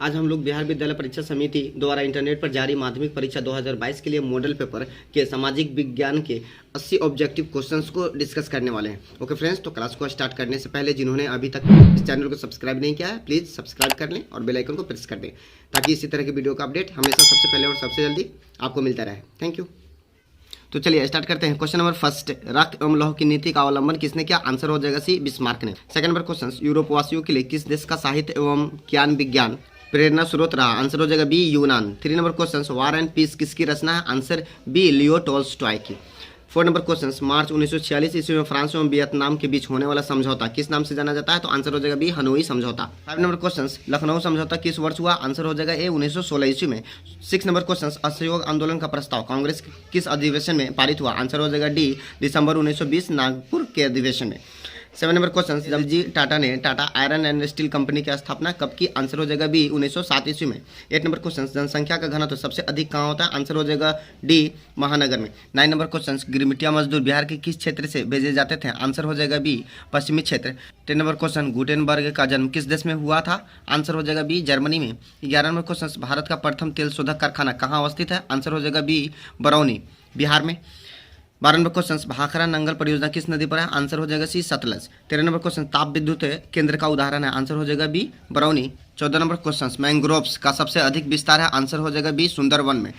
आज हम लोग बिहार विद्यालय परीक्षा समिति द्वारा इंटरनेट पर जारी माध्यमिक परीक्षा 2022 के लिए मॉडल पेपर के सामाजिक विज्ञान के 80 ऑब्जेक्टिव क्वेश्चंस को डिस्कस करने वाले हैं। ओके फ्रेंड्स, तो क्लास को स्टार्ट करने से पहले जिन्होंने अभी तक इस चैनल को सब्सक्राइब नहीं किया है, प्लीज़ सब्सक्राइब कर लें और बेल आइकन को प्रेस कर दें ताकि इसी तरह की वीडियो का अपडेट हमेशा सबसे पहले और सबसे जल्दी आपको मिलता रहे। Thank you. तो चलिए स्टार्ट करते हैं। क्वेश्चन नंबर फर्स्ट, रक्त एवं लौह की नीति का अवलंबन किसने किया? आंसर हो जाएगा सी, बिस्मार्क ने। सेकंड नंबर क्वेश्चन, यूरोप वासियों के लिए किस देश का साहित्य एवं ज्ञान विज्ञान प्रेरणा स्रोत रहा? आंसर हो जाएगा बी, यूनान। 3 number question, war and peace किसकी रचना है? आंसर बी, लियो टॉल्स्टॉय की। 4 नंबर क्वेश्चन, मार्च 1946 ईस्वी में फ्रांस एवं वियतनाम के बीच होने वाला समझौता किस नाम से जाना जाता है? तो आंसर हो जाएगा बी, हनोई समझौता। 5 नंबर क्वेश्चन, लखनऊ समझौता किस वर्ष हुआ? आंसर हो जाएगा ए, 1916 ईस्वी में। 6 नंबर क्वेश्चन, असहयोग आंदोलन का प्रस्ताव कांग्रेस किस अधिवेशन में पारित हुआ? आंसर हो जाएगा डी, दिसंबर 1920 नागपुर के अधिवेशन में। 7 नंबर क्वेश्चन, जमजी टाटा ने Tata iron and steel company की स्थापना कब की? आंसर हो जाएगा बी, 1907 ईस्वी में। 8 नंबर क्वेश्चन, जनसंख्या का घनत्व सबसे अधिक कहाँ होता है? आंसर हो जाएगा डी, महानगर में। 9 नंबर क्वेश्चन, गिरमिटिया मजदूर बिहार के किस क्षेत्र से भेजे जाते थे? आंसर हो जाएगा बी, पश्चिमी क्षेत्र। 10 नंबर क्वेश्चन, गुटेनबर्ग का जन्म किस देश में हुआ था? आंसर हो जाएगा बी, जर्मनी में। 11 नंबर क्वेश्चन, भारत का प्रथम तेल शोधक कारखाना कहाँ अवस्थित है? आंसर हो जाएगा बी, बरौनी, बिहार में। 12 नंबर क्वेश्चन, भाखरा नंगल परियोजना किस नदी पर है? आंसर हो जाएगा सी, सतलज। 13 नंबर क्वेश्चन, ताप विद्युत केंद्र का उदाहरण है? आंसर हो जाएगा B, Barauni. 14 number question, mangroves का सबसे अधिक विस्तार है? आंसर हो जाएगा बी, सुंदरवन में।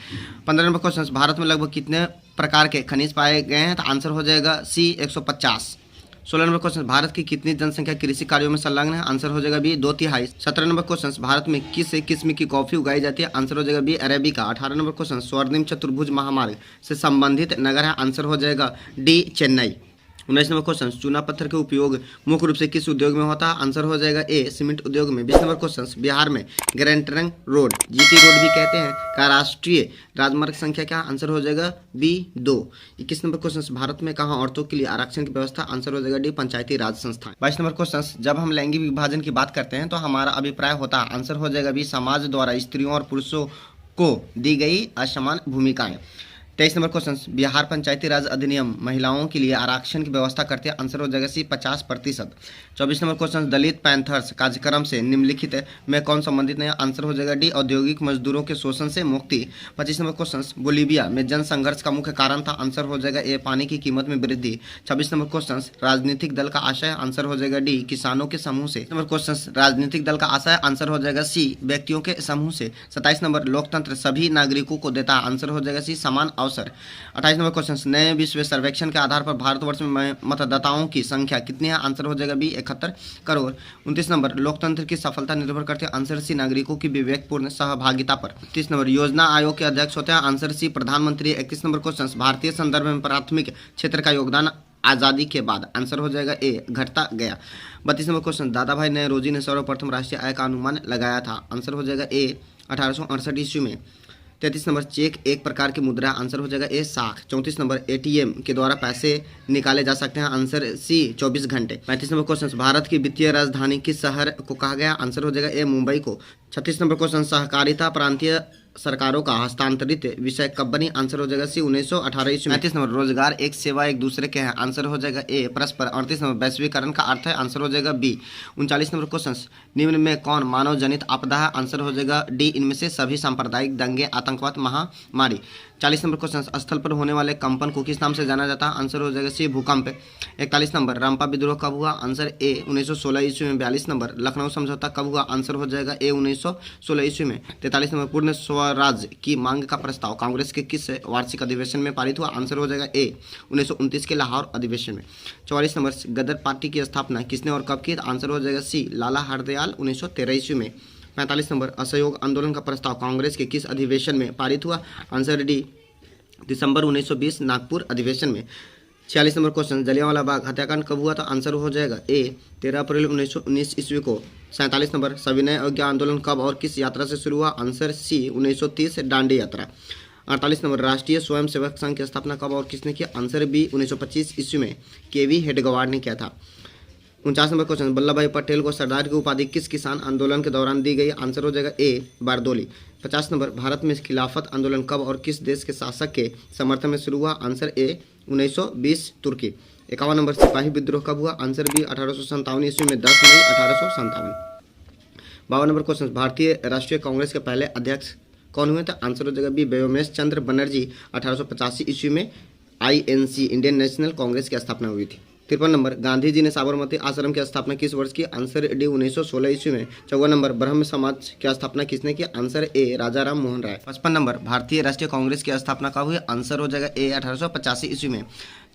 15 नंबर क्वेश्चन, भारत में लगभग कितने प्रकार के खनिज पाए गए हैं? तो आंसर हो जाएगा सी, 150। 16 नंबर क्वेश्चन, भारत की कितनी जनसंख्या कृषि कार्यों में संलग्न है? आंसर हो जाएगा बी, 2/3। 17 नंबर क्वेश्चन, भारत में किस किस्म की कॉफी उगाई जाती है? आंसर हो जाएगा बी, अरेबिका। 18 नंबर क्वेश्चन, स्वर्णिम चतुर्भुज महामार्ग से संबंधित नगर है? आंसर हो जाएगा डी, चेन्नई। 19 नंबर क्वेश्चन, चूना पत्थर के उपयोग मुख्य रूप से किस उद्योग में होता है? आंसर हो जाएगा ए, सीमेंट उद्योग में। 20 नंबर क्वेश्चन, बिहार में grand trunk road, GT road भी कहते हैं, का राष्ट्रीय राजमार्ग संख्या क्या? आंसर हो जाएगा बी, 2। 21 नंबर क्वेश्चन, भारत में कहाँ औरतों के लिए आरक्षण की व्यवस्था? आंसर हो जाएगा डी, पंचायती राज संस्थान। 22 नंबर क्वेश्चन, जब हम लैंगिक विभाजन की बात करते हैं तो हमारा अभिप्राय होता है? आंसर हो जाएगा बी, समाज द्वारा स्त्रियों और पुरुषों को दी गई असमान भूमिकाएं। 23 नंबर क्वेश्चन, बिहार पंचायती राज अधिनियम महिलाओं के लिए आरक्षण की व्यवस्था करते हैं? आंसर हो जाएगा सी, 50%। 24 नंबर क्वेश्चन, दलित पैंथर्स कार्यक्रम से निम्नलिखित में कौन संबंधित नहीं है? आंसर हो जाएगा डी, औद्योगिक मजदूरों के शोषण से मुक्ति। 25 नंबर क्वेश्चन, बोलीविया में जन संघर्ष का मुख्य कारण था? आंसर हो जाएगा ए, पानी की कीमत में वृद्धि। 26 नंबर क्वेश्चन, राजनीतिक दल का आशय? आंसर हो जाएगा डी, किसानों के समूह से। नंबर क्वेश्चन, राजनीतिक दल का आशय? आंसर हो जाएगा सी, व्यक्तियों के समूह से। 27 नंबर, लोकतंत्र सभी नागरिकों को देता है? आंसर हो जाएगा सी, समान अवसर। 28 नंबर क्वेश्चन, नए विश्व सर्वेक्षण के आधार पर भारतवर्ष में मतदाताओं की संख्या कितनी है? आंसर हो जाएगा बी, 71 करोड़। 29 नंबर, लोकतंत्र की सफलता निर्भर करती है? आंसर सी, नागरिकों की विवेकपूर्ण सहभागिता पर। 30 नंबर, योजना आयोग के अध्यक्ष होते हैं? आंसर सी, प्रधानमंत्री। 31 नंबर क्वेश्चन, भारतीय संदर्भ में प्राथमिक क्षेत्र का योगदान आज़ादी के बाद? आंसर हो जाएगा ए, घटता गया। 32 नंबर क्वेश्चन, दादा भाई नौरोजी ने सर्वप्रथम राष्ट्रीय आय का अनुमान लगाया था? आंसर हो जाएगा ए, 1868 ईस्वी में। 33 नंबर, चेक एक प्रकार की मुद्रा? आंसर हो जाएगा ए, साख। 34 नंबर, एटीएम के द्वारा पैसे निकाले जा सकते हैं? आंसर सी, 24 घंटे। 35 नंबर क्वेश्चन, भारत की वित्तीय राजधानी किस शहर को कहा गया? आंसर हो जाएगा ए, मुंबई को। 36 नंबर क्वेश्चन, सहकारिता प्रांतीय सरकारों का हस्तांतरित विषय कब बनी? आंसर हो जाएगा सी, 1918 ईस्वी में। 35 नंबर, रोजगार एक सेवा एक दूसरे के हैं? आंसर हो जाएगा ए, परस्पर। 38 नंबर, वैश्वीकरण का अर्थ है? आंसर हो जाएगा बी। 39 नंबर क्वेश्चन, निम्न में कौन मानव जनित आपदा है? आंसर हो जाएगा डी, इनमें से सभी सांप्रदायिक दंगे, आतंकवाद, महामारी। 40 नंबर क्वेश्चन, स्थल पर होने वाले कंपन को किस नाम से जाना जाता है? आंसर हो जाएगा सी, भूकंप। 41 नंबर, रंपा विद्रोह कब हुआ? आंसर ए, 1916 ईस्वी में। 42 नंबर, लखनऊ समझौता कब हुआ? आंसर हो जाएगा ए, 1916 ईस्वी में। 43 नंबर, पूर्ण स्वराज की मांग का प्रस्ताव कांग्रेस के किस वार्षिक अधिवेशन में पारित हुआ? आंसर हो जाएगा ए, 1929 के लाहौर अधिवेशन में। 44 नंबर, गदर पार्टी की स्थापना किसने और कब की? आंसर हो जाएगा सी, लाला हरदयाल, 1913 ईस्वी में। 45 नंबर, असहयोग आंदोलन का प्रस्ताव कांग्रेस के किस अधिवेशन में पारित हुआ? आंसर डी, दिसंबर 1920 नागपुर अधिवेशन में। 46 नंबर क्वेश्चन, जलियांवाला बाग हत्याकांड कब हुआ? तो आंसर हो जाएगा ए, 13 अप्रैल 1919 ईस्वी को। 47 नंबर, सविनय अवज्ञा आंदोलन कब और किस यात्रा से शुरू हुआ? आंसर सी, 1930 दांडी यात्रा। 48 नंबर, राष्ट्रीय स्वयंसेवक संघ की स्थापना कब और किसने की? आंसर बी, 1925 ईस्वी में केवी हेडगेवार ने किया था। 49 नंबर क्वेश्चन, वल्लभ भाई पटेल को सरदार की उपाधि किस किसान आंदोलन के दौरान दी गई? आंसर हो जाएगा ए, बारदोली। 50 नंबर, भारत में खिलाफत आंदोलन कब और किस देश के शासक के समर्थन में शुरू हुआ? Answer A, 1920 Turki. 51 नंबर, सिपाही विद्रोह कब हुआ? आंसर बी, 1857 ईस्वी में, 10 मई 1857। 52 नंबर क्वेश्चन, भारतीय राष्ट्रीय कांग्रेस के पहले अध्यक्ष कौन हुए थे? आंसर हो जाएगा बी, व्योमेश चंद्र बनर्जी। 1885 ईस्वी में INC इंडियन नेशनल कांग्रेस की स्थापना हुई थी। 53 नंबर, गांधी जी ने साबरमती आश्रम की स्थापना किस वर्ष की? आंसर डी, 1916 ईस्वी में। 54 नंबर, ब्रह्म समाज की स्थापना किसने की? Answer A, Raja Ram Mohan Roy. 55 number, भारतीय राष्ट्रीय कांग्रेस की स्थापना कब हुई? आंसर हो जाएगा ए, 1885 ईस्वी में।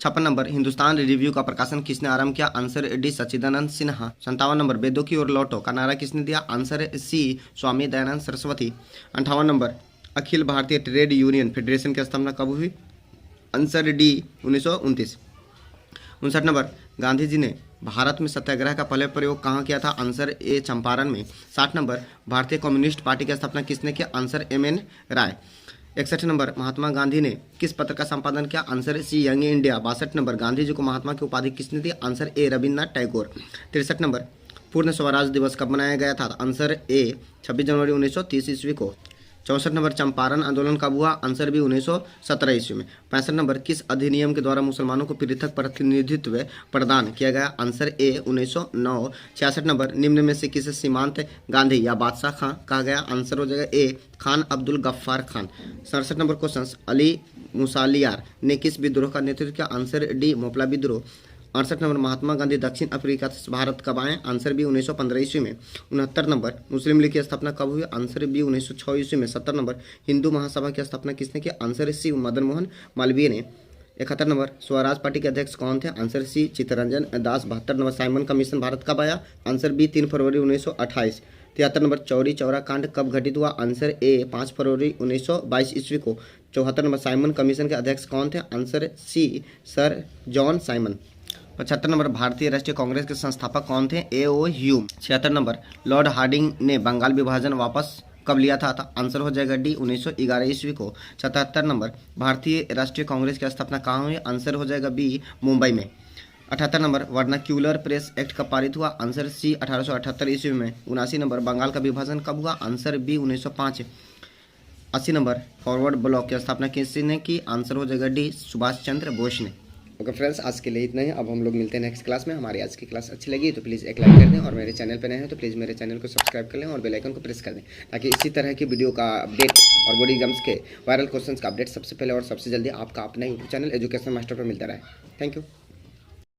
56 नंबर, हिंदुस्तान रिव्यू का प्रकाशन किसने आरंभ किया? आंसर डी, सच्चिदानंद सिन्हा। 57 नंबर, वेदों की ओर लौटो का नारा किसने दिया? Answer C, Swami Dayanand Saraswati. 58 number, Akhil Bharatiya trade union federation की स्थापना कब हुई? Answer D, 1929। 59 नंबर, गांधी जी ने भारत में सत्याग्रह का पहले प्रयोग कहाँ किया था? आंसर ए, चंपारण में। 60 नंबर, भारतीय कम्युनिस्ट पार्टी की स्थापना किसने किया? Answer MN Roy. 61 number, Mahatma Gandhi ने किस पत्र का संपादन किया? Answer C, Young India. 62 number, Gandhi ji को महात्मा की उपाधि किसने दी? Answer A, Rabindranath Tagore. 63 number, Purna Swaraj दिवस कब मनाया गया था? आंसर ए, 26 जनवरी 1930 ईस्वी को। 64 नंबर, चंपारण आंदोलन कब हुआ? आंसर बी, 1917 ईस्वी में। 65 नंबर, किस अधिनियम के द्वारा मुसलमानों को पृथक प्रतिनिधित्व प्रदान किया गया? Answer A, 1909। 66 नंबर, निम्न में से किसे सीमांत गांधी या बादशाह खां कहा गया? आंसर हो जाएगा ए, खान अब्दुल गफ्फार खान। 67 नंबर क्वेश्चन, अली मुसालियार ने किस विद्रोह का नेतृत्व किया? आंसर डी, मोपला विद्रोह। 68 नंबर, महात्मा गांधी दक्षिण अफ्रीका से भारत कब आए? आंसर बी, 1915 ईस्वी में। 69 नंबर, मुस्लिम लीग की स्थापना कब हुई? आंसर बी, 1906 ईस्वी में। 70 नंबर, हिंदू महासभा की स्थापना किसने की? आंसर सी, मदन मोहन मालवीय ने। 71 नंबर, स्वराज पार्टी के अध्यक्ष कौन थे? आंसर सी, Chittaranjan Das. 72 number, Simon commission Bharat कब आया? आंसर बी, 3 फरवरी 1928। 73 नंबर, चौरी चौरा कांड कब घटित हुआ? आंसर ए, 5 फरवरी 1922 ईस्वी को। 74 नंबर, साइमन कमीशन के अध्यक्ष कौन थे? Answer C, sir John Simon. 75 number, भारतीय राष्ट्रीय कांग्रेस के संस्थापक कौन थे? A.O. Hume. 76 number, Lord Hardinge ने बंगाल विभाजन वापस कब लिया था? आंसर हो जाएगा डी, 1911 ईस्वी को। 77 नंबर, भारतीय राष्ट्रीय कांग्रेस की स्थापना कहाँ हुई? आंसर हो जाएगा बी, मुंबई में। 78 नंबर, वर्नाक्यूलर प्रेस एक्ट कब पारित हुआ? आंसर सी, 1878 ईस्वी में। 79 नंबर, बंगाल का विभाजन कब हुआ? Answer B, 1905। 80 number, Forward Bloc की स्थापना किसने की? आंसर हो जाएगा डी, सुभाष चंद्र बोस ने। ओके फ्रेंड्स, आज के लिए इतना ही। अब हम लोग मिलते हैं नेक्स्ट क्लास में। हमारी आज की क्लास अच्छी लगी तो प्लीज़ एक लाइक कर दें, और मेरे चैनल पर नए हैं तो प्लीज़ मेरे चैनल को सब्सक्राइब कर लें और बेल आइकन को प्रेस कर दें, ताकि इसी तरह की वीडियो का अपडेट और बोर्ड एग्जाम्स के वायरल क्वेश्चंस का अपडेट सबसे पहले और सबसे जल्दी आपका अपना यूट्यूब चैनल एजुकेशन मास्टर पर मिलता रहे। Thank you.